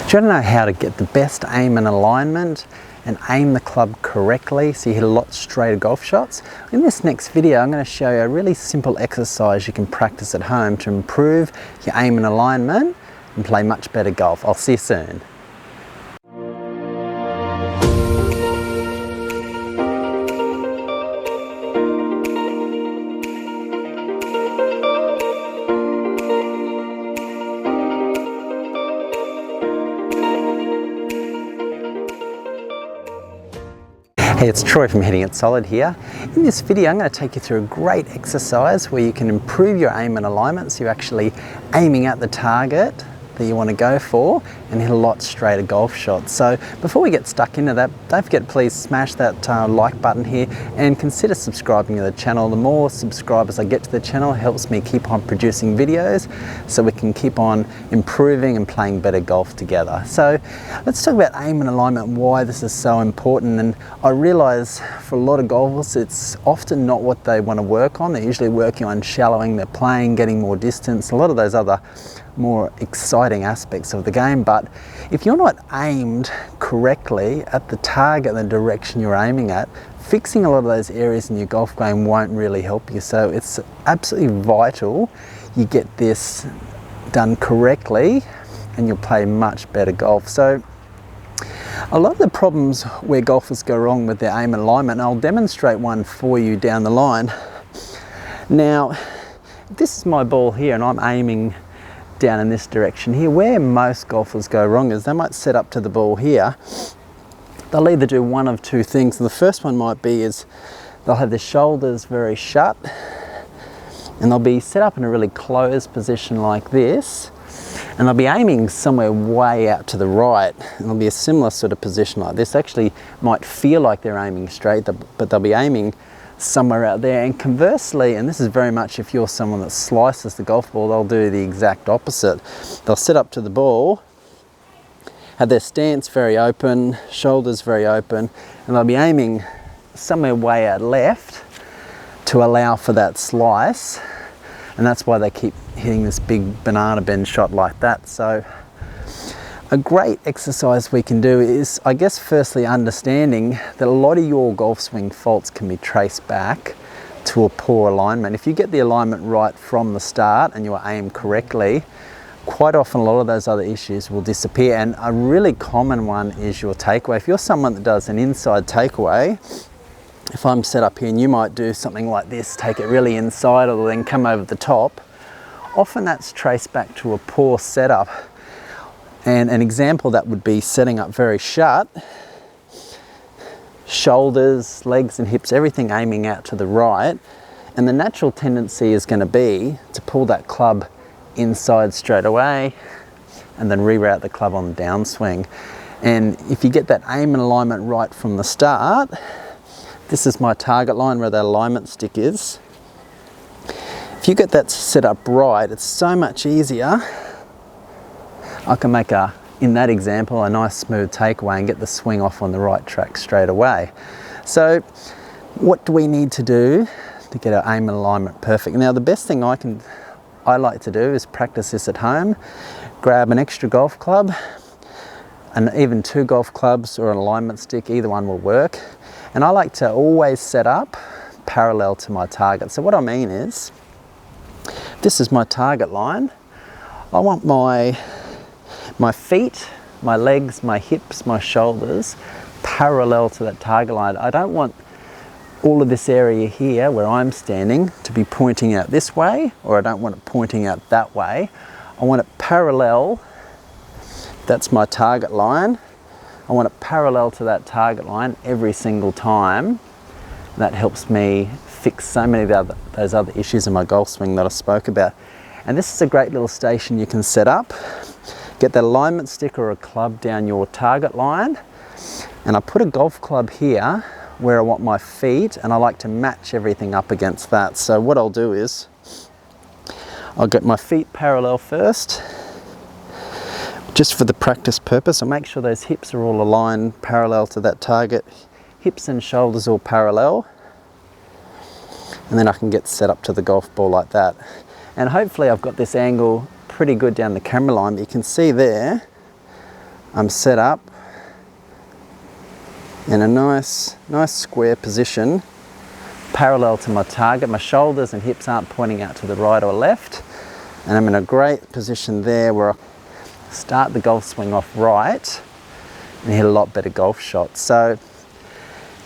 Do you want to know how to get the best aim and alignment and aim the club correctly so you hit a lot straighter golf shots? In this next video I'm going to show you a really simple exercise you can practice at home to improve your aim and alignment and play much better golf. I'll see you soon. Hey, it's Troy from Hitting It Solid here. In this video I'm going to take you through a great exercise where you can improve your aim and alignment so you're actually aiming at the target that you want to go for and hit a lot straighter golf shots. So before we get stuck into that, don't forget to please smash that like button here and consider subscribing to the channel. The more subscribers I get to the channel helps me keep on producing videos so we can keep on improving and playing better golf together. So let's talk about aim and alignment and why this is so important. And I realize for a lot of golfers it's often not what they want to work on. They're usually working on shallowing their playing, getting more distance, a lot of those other more exciting aspects of the game. But if you're not aimed correctly at the target, the direction you're aiming at, fixing a lot of those areas in your golf game won't really help you. So it's absolutely vital you get this done correctly and you'll play much better golf. So a lot of the problems where golfers go wrong with their aim and alignment, and I'll demonstrate one for you down the line. Now, this is my ball here and I'm aiming down in this direction here. Where most golfers go wrong is they might set up to the ball here. They'll either do one of two things. And the first one might be is they'll have their shoulders very shut and they'll be set up in a really closed position like this, and they'll be aiming somewhere way out to the right, and it'll be a similar sort of position like this. Actually might feel like they're aiming straight, but they'll be aiming somewhere out there. And conversely, and this is very much if you're someone that slices the golf ball, they'll do the exact opposite. They'll sit up to the ball, have their stance very open, shoulders very open, and they'll be aiming somewhere way out left to allow for that slice, and that's why they keep hitting this big banana bend shot like that. So a great exercise we can do is, I guess, firstly understanding that a lot of your golf swing faults can be traced back to a poor alignment. If you get the alignment right from the start and you aim correctly, quite often a lot of those other issues will disappear. And a really common one is your takeaway. If you're someone that does an inside takeaway, if I'm set up here and you might do something like this, take it really inside or then come over the top, often that's traced back to a poor setup. And an example of that would be setting up very shut, shoulders, legs and hips, everything aiming out to the right. And the natural tendency is going to be to pull that club inside straight away and then reroute the club on the downswing. And if you get that aim and alignment right from the start, this is my target line where that alignment stick is. If you get that set up right, it's so much easier. I can make in that example, a nice smooth takeaway and get the swing off on the right track straight away. So what do we need to do to get our aim and alignment perfect? Now the best thing I like to do is practice this at home. Grab an extra golf club and even two golf clubs or an alignment stick, either one will work. And I like to always set up parallel to my target. So what I mean is, this is my target line. I want my feet, my legs, my hips, my shoulders parallel to that target line. I don't want all of this area here where I'm standing to be pointing out this way, or I don't want it pointing out that way. I want it parallel. That's my target line. I want it parallel to that target line every single time. That helps me fix so many of those other issues in my golf swing that I spoke about. And this is a great little station you can set up. Get that alignment stick or a club down your target line, and I put a golf club here where I want my feet, and I like to match everything up against that. So what I'll do is I'll get my feet parallel first, just for the practice purpose. I'll make sure those hips are all aligned parallel to that target, hips and shoulders all parallel, and then I can get set up to the golf ball like that. And hopefully I've got this angle pretty good down the camera line, but you can see there I'm set up in a nice square position, parallel to my target. My shoulders and hips aren't pointing out to the right or left, and I'm in a great position there where I start the golf swing off right and hit a lot better golf shots. So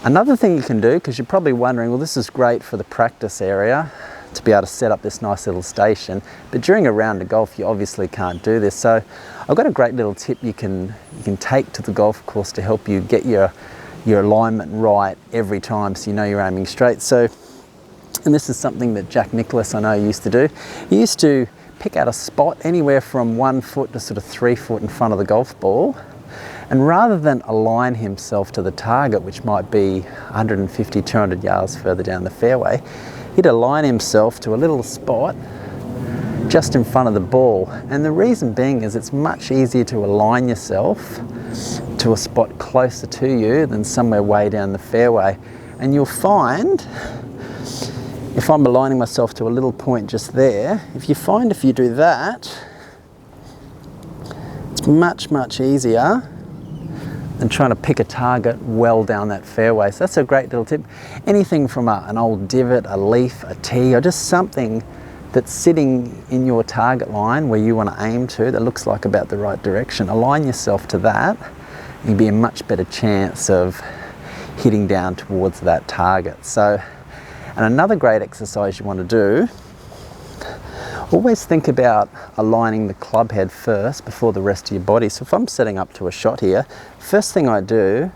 another thing you can do, because you're probably wondering, well, this is great for the practice area to be able to set up this nice little station, but during a round of golf you obviously can't do this. So I've got a great little tip you can take to the golf course to help you get your alignment right every time, so you know you're aiming straight. So, and this is something that Jack Nicklaus, I know, used to do. He used to pick out a spot anywhere from 1 foot to sort of 3 foot in front of the golf ball, and rather than align himself to the target, which might be 150, 200 yards further down the fairway, he'd align himself to a little spot just in front of the ball. And the reason being is it's much easier to align yourself to a spot closer to you than somewhere way down the fairway. And you'll find, if I'm aligning myself to a little point just there, if you do that, it's much easier than trying to pick a target well down that fairway. So that's a great little tip. Anything from an old divot, a leaf, a tee, or just something that's sitting in your target line where you want to aim to that looks like about the right direction, align yourself to that. You'll be a much better chance of hitting down towards that target. So, and another great exercise you want to do, always think about aligning the club head first before the rest of your body. So if I'm setting up to a shot here, first thing I do,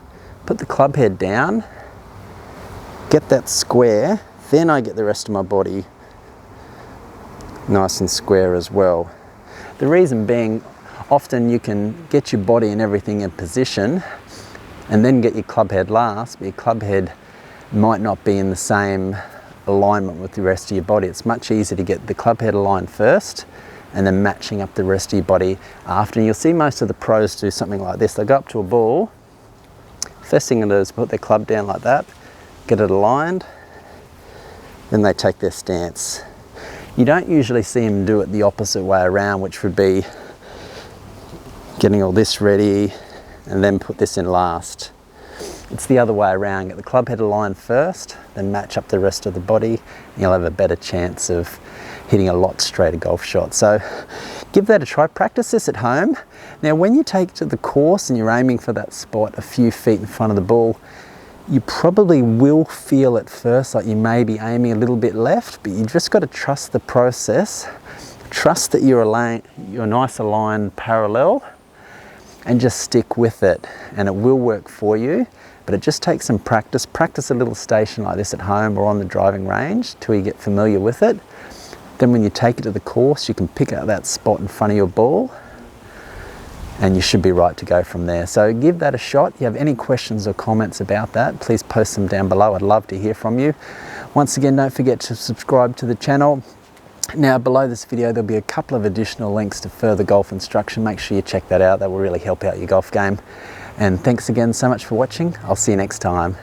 put the club head down, get that square, then I get the rest of my body nice and square as well. The reason being, often you can get your body and everything in position and then get your club head last, but your club head might not be in the same alignment with the rest of your body. It's much easier to get the club head aligned first and then matching up the rest of your body after. And you'll see most of the pros do something like this. They go up to a ball, first thing they do is put their club down like that, get it aligned, then they take their stance. You don't usually see them do it the opposite way around, which would be getting all this ready and then put this in last. It's the other way around. Get the club head aligned first, then match up the rest of the body, and you'll have a better chance of hitting a lot straighter golf shots. So give that a try. Practice this at home. Now when you take to the course and you're aiming for that spot a few feet in front of the ball, you probably will feel at first like you may be aiming a little bit left, but you just got to trust the process. Trust that you're nice aligned parallel, and just stick with it, and it will work for you. But it just takes some practice. Practice a little station like this at home or on the driving range till you get familiar with it. Then when you take it to the course, you can pick out that spot in front of your ball and you should be right to go from there. So give that a shot. If you have any questions or comments about that, please post them down below. I'd love to hear from you. Once again, don't forget to subscribe to the channel. Now below this video there'll be a couple of additional links to further golf instruction. Make sure you check that out. That will really help out your golf game. And thanks again so much for watching. I'll see you next time.